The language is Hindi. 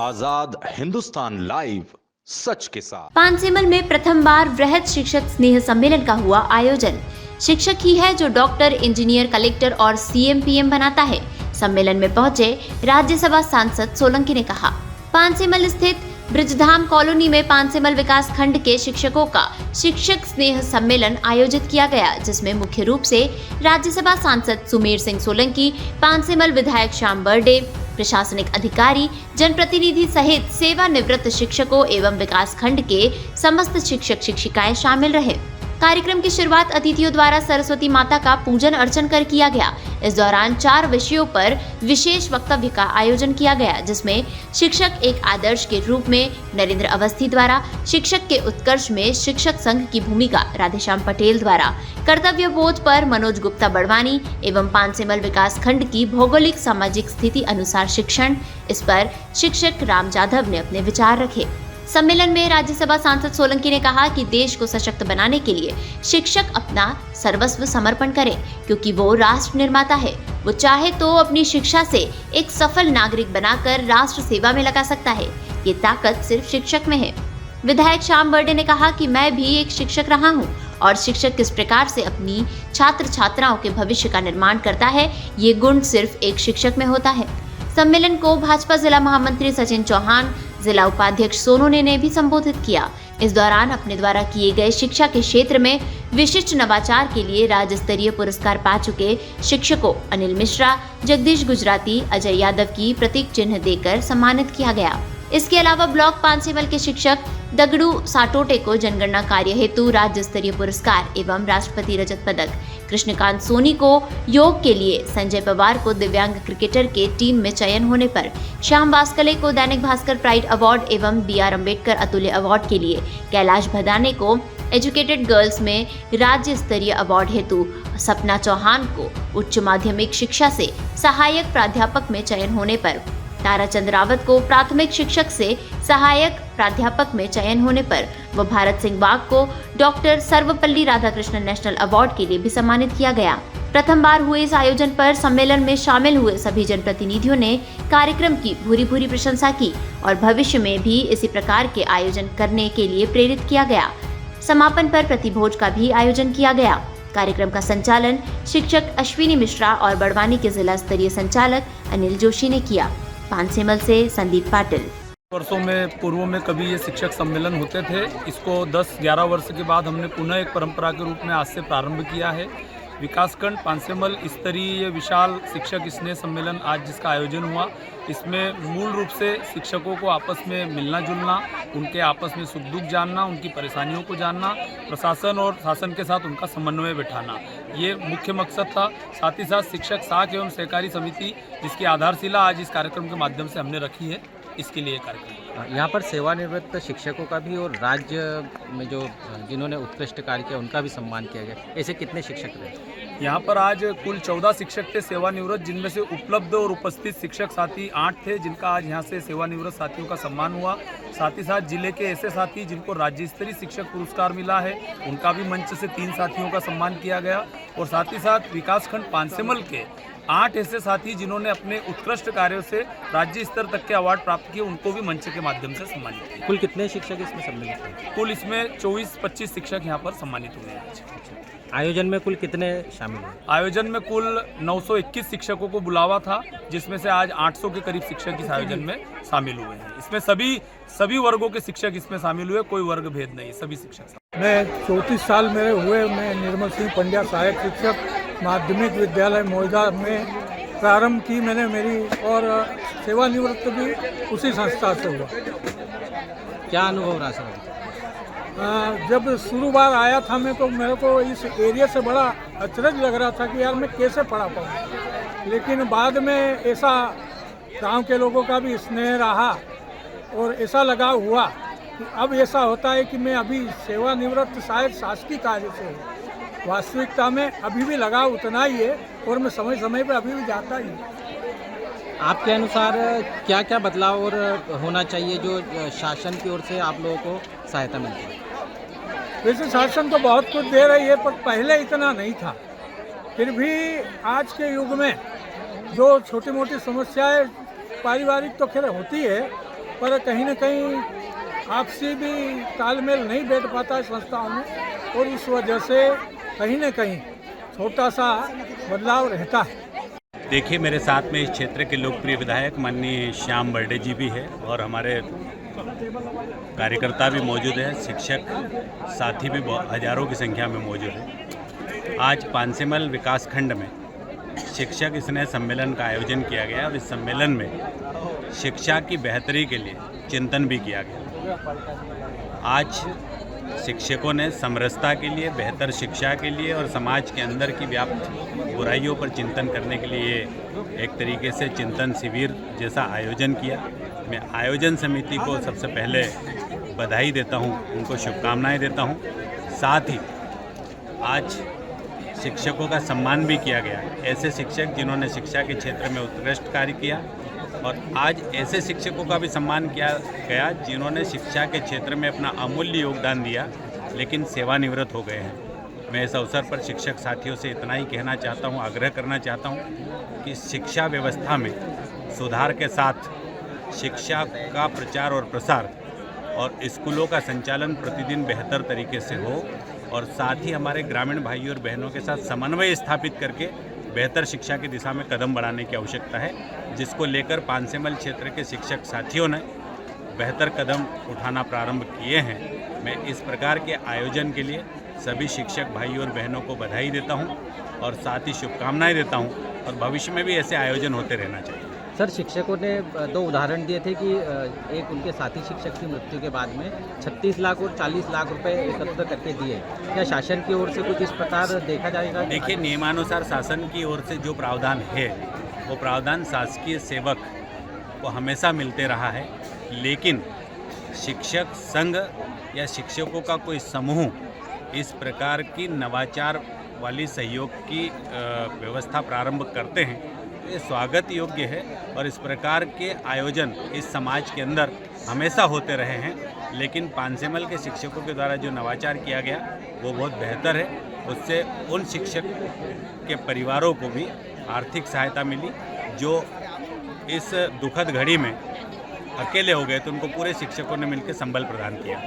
आजाद हिंदुस्तान लाइव, सच के साथ। पानसेमल में प्रथम बार वृहद शिक्षक स्नेह सम्मेलन का हुआ आयोजन। शिक्षक ही है जो डॉक्टर, इंजीनियर, कलेक्टर और सीएम पीएम बनाता है। सम्मेलन में पहुंचे राज्यसभा सांसद सोलंकी ने कहा, पानसेमल स्थित ब्रिजधाम कॉलोनी में पानसेमल विकास खंड के शिक्षकों का शिक्षक स्नेह सम्मेलन आयोजित किया गया, जिसमें मुख्य रूप से राज्यसभा सांसद सुमेर सिंह सोलंकी, पानसेमल विधायक श्याम बर्डे, प्रशासनिक अधिकारी, जनप्रतिनिधि सहित सेवानिवृत्त शिक्षकों एवं विकास खंड के समस्त शिक्षक शिक्षिकाएं शामिल रहे। कार्यक्रम की शुरुआत अतिथियों द्वारा सरस्वती माता का पूजन अर्चन कर किया गया। इस दौरान 4 विषयों पर विशेष वक्तव्य का आयोजन किया गया, जिसमें शिक्षक एक आदर्श के रूप में नरेंद्र अवस्थी द्वारा, शिक्षक के उत्कर्ष में शिक्षक संघ की भूमिका राधेश्याम पटेल द्वारा, कर्तव्य बोध पर मनोज गुप्ता बड़वानी एवं पानसेमल विकास खंड की भौगोलिक सामाजिक स्थिति अनुसार शिक्षण, इस पर शिक्षक राम जाधव ने अपने विचार रखे। सम्मेलन में राज्यसभा सांसद सोलंकी ने कहा कि देश को सशक्त बनाने के लिए शिक्षक अपना सर्वस्व समर्पण करें, क्योंकि वो राष्ट्र निर्माता है। वो चाहे तो अपनी शिक्षा से एक सफल नागरिक बनाकर राष्ट्र सेवा में लगा सकता है। ये ताकत सिर्फ शिक्षक में है। विधायक श्याम बर्डे ने कहा कि मैं भी एक शिक्षक रहा हूँ और शिक्षक किस प्रकार से अपनी छात्र छात्राओं के भविष्य का निर्माण करता है, ये गुण सिर्फ एक शिक्षक में होता है। सम्मेलन को भाजपा जिला महामंत्री सचिन चौहान, जिला उपाध्यक्ष सोनू ने भी संबोधित किया। इस दौरान अपने द्वारा किए गए शिक्षा के क्षेत्र में विशिष्ट नवाचार के लिए राज्य स्तरीय पुरस्कार पा चुके शिक्षकों अनिल मिश्रा, जगदीश गुजराती, अजय यादव की प्रतीक चिन्ह देकर सम्मानित किया गया। इसके अलावा ब्लॉक पानसेमल के शिक्षक दगड़ू साटोटे को जनगणना कार्य हेतु राज्य स्तरीय पुरस्कार एवं राष्ट्रपति रजत पदक, कृष्णकांत सोनी को योग के लिए, संजय पवार को दिव्यांग क्रिकेटर के टीम में चयन होने पर, श्याम वास्कले को दैनिक भास्कर प्राइड अवार्ड एवं BR अम्बेडकर अतुल्य अवार्ड के लिए, कैलाश भदाने को एजुकेटेड गर्ल्स में राज्य स्तरीय अवार्ड हेतु, सपना चौहान को उच्च माध्यमिक शिक्षा से सहायक प्राध्यापक में चयन होने पर, ताराचंद रावत को प्राथमिक शिक्षक से सहायक प्राध्यापक में चयन होने पर व भारत सिंह बाग को doctor Sarvepalli Radhakrishnan national award के लिए भी सम्मानित किया गया। प्रथम बार हुए इस आयोजन पर सम्मेलन में शामिल हुए सभी जनप्रतिनिधियों ने कार्यक्रम की भूरी प्रशंसा की और भविष्य में भी इसी प्रकार के आयोजन करने के लिए प्रेरित किया गया। समापन पर प्रतिभोज का भी आयोजन किया गया। कार्यक्रम का संचालन शिक्षक अश्विनी मिश्रा और बड़वानी के जिला स्तरीय संचालक अनिल जोशी ने किया। पानसेमल से संदीप पाटिल। वर्षों में पूर्व में कभी ये शिक्षक सम्मेलन होते थे। इसको 10-11 वर्ष के बाद हमने पुनः एक परंपरा के रूप में आज से प्रारंभ किया है। विकासखंड पानसेमल स्तरीय विशाल शिक्षक स्नेह सम्मेलन आज जिसका आयोजन हुआ, इसमें मूल रूप से शिक्षकों को आपस में मिलना जुलना, उनके आपस में सुख दुख जानना, उनकी परेशानियों को जानना, प्रशासन और शासन के साथ उनका समन्वय बिठाना, ये मुख्य मकसद था। साथ ही साथ शिक्षक साख एवं सहकारी समिति जिसकी आधारशिला आज इस कार्यक्रम के माध्यम से हमने रखी है, इसके लिए कार्यक्रम। यहाँ पर सेवानिवृत्त शिक्षकों का भी और राज्य में जो जिन्होंने उत्कृष्ट कार्य किया उनका भी सम्मान किया गया। ऐसे कितने शिक्षक रहे? यहाँ पर आज कुल 14 शिक्षक थे सेवानिवृत्त, जिनमें से उपलब्ध और उपस्थित शिक्षक साथी 8 थे, जिनका आज यहाँ से सेवानिवृत्त साथियों का सम्मान हुआ। साथ ही साथ जिले के ऐसे साथी जिनको राज्य स्तरीय शिक्षक पुरस्कार मिला है, उनका भी मंच से 3 साथियों का सम्मान किया गया। और साथ ही साथ विकासखंड पानसेमल के 8 ऐसे साथी जिन्होंने अपने उत्कृष्ट कार्यों से राज्य स्तर तक के अवार्ड प्राप्त किए, उनको भी मंच के माध्यम से सम्मानित किया। कुल कितने शिक्षक इसमें सम्मिलित हुए? कुल इसमें 24-25 शिक्षक यहाँ पर सम्मानित हुए हैं। आयोजन में कुल कितने शामिल हुए? आयोजन में कुल 921 शिक्षकों को बुलावा था, जिसमें से आज 800 के करीब शिक्षक इस आयोजन में शामिल हुए हैं। इसमें सभी वर्गों के शिक्षक इसमें शामिल हुए, कोई वर्ग भेद नहीं, सभी शिक्षक। मैं 34 साल मेरे हुए। मैं निर्मल सिंह पंड्या सहायक शिक्षक माध्यमिक विद्यालय मोइदा में प्रारंभ की मैंने मेरी, और सेवानिवृत्त भी उसी संस्था से हुआ। क्या अनुभव रहा सर? जब शुरू बार आया था मैं, तो मेरे को इस एरिया से बड़ा अचरज लग रहा था कि यार मैं कैसे पढ़ा पाऊँ। लेकिन बाद में ऐसा गांव के लोगों का भी स्नेह रहा और ऐसा लगाव हुआ कि अब ऐसा होता है कि मैं अभी सेवानिवृत्त शायद शासकीय कार्य से हूँ। वास्तविकता में अभी भी लगाव उतना ही है और मैं समय समय पर अभी भी जाता ही हूँ। आपके अनुसार क्या क्या बदलाव और होना चाहिए जो शासन की ओर से आप लोगों को सहायता मिलती है? वैसे शासन तो बहुत कुछ दे रही है, पर पहले इतना नहीं था। फिर भी आज के युग में जो छोटी मोटी समस्याएं पारिवारिक तो खैर होती है, पर कहीं न कहीं आपसी भी तालमेल नहीं बैठ पाता है संस्थाओं में, और उस वजह से कहीं न कहीं छोटा सा बदलाव रहता है। देखिए, मेरे साथ में इस क्षेत्र के लोकप्रिय विधायक माननीय श्याम बर्डे जी भी है और हमारे कार्यकर्ता भी मौजूद हैं, शिक्षक साथी भी हजारों की संख्या में मौजूद हैं। आज पांसेमल विकासखंड में शिक्षक स्नेह सम्मेलन का आयोजन किया गया और इस सम्मेलन में शिक्षा की बेहतरी के लिए चिंतन भी किया गया। आज शिक्षकों ने समरसता के लिए, बेहतर शिक्षा के लिए और समाज के अंदर की व्याप्त बुराइयों पर चिंतन करने के लिए एक तरीके से चिंतन शिविर जैसा आयोजन किया। मैं आयोजन समिति को सबसे पहले बधाई देता हूं, उनको शुभकामनाएं देता हूं। साथ ही आज शिक्षकों का सम्मान भी किया गया, ऐसे शिक्षक जिन्होंने शिक्षा के क्षेत्र में उत्कृष्ट कार्य किया, और आज ऐसे शिक्षकों का भी सम्मान किया गया जिन्होंने शिक्षा के क्षेत्र में अपना अमूल्य योगदान दिया लेकिन सेवानिवृत्त हो गए हैं। मैं इस अवसर पर शिक्षक साथियों से इतना ही कहना चाहता हूं, आग्रह करना चाहता हूं कि शिक्षा व्यवस्था में सुधार के साथ शिक्षा का प्रचार और प्रसार और स्कूलों का संचालन प्रतिदिन बेहतर तरीके से हो, और साथ ही हमारे ग्रामीण भाइयों और बहनों के साथ समन्वय स्थापित करके बेहतर शिक्षा की दिशा में कदम बढ़ाने की आवश्यकता है, जिसको लेकर पांसेमल क्षेत्र के शिक्षक साथियों ने बेहतर कदम उठाना प्रारंभ किए हैं। मैं इस प्रकार के आयोजन के लिए सभी शिक्षक भाइयों और बहनों को बधाई देता हूं और साथ ही शुभकामनाएं देता हूं, और भविष्य में भी ऐसे आयोजन होते रहना चाहिए। सर, शिक्षकों ने 2 उदाहरण दिए थे कि एक उनके साथी शिक्षक की मृत्यु के बाद में 36 लाख और 40 लाख रुपए एकत्र करके दिए। क्या शासन की ओर से कुछ इस प्रकार देखा जाएगा? देखिए, नियमानुसार शासन की ओर से जो प्रावधान है वो प्रावधान शासकीय सेवक को हमेशा मिलते रहा है, लेकिन शिक्षक संघ या शिक्षकों का कोई समूह इस प्रकार की नवाचार वाली सहयोग की व्यवस्था प्रारंभ करते हैं, ये स्वागत योग्य है। और इस प्रकार के आयोजन इस समाज के अंदर हमेशा होते रहे हैं, लेकिन पांसेमल के शिक्षकों के द्वारा जो नवाचार किया गया वो बहुत बेहतर है। उससे उन शिक्षक के परिवारों को भी आर्थिक सहायता मिली जो इस दुखद घड़ी में अकेले हो गए, तो उनको पूरे शिक्षकों ने मिलकर संबल प्रदान किया।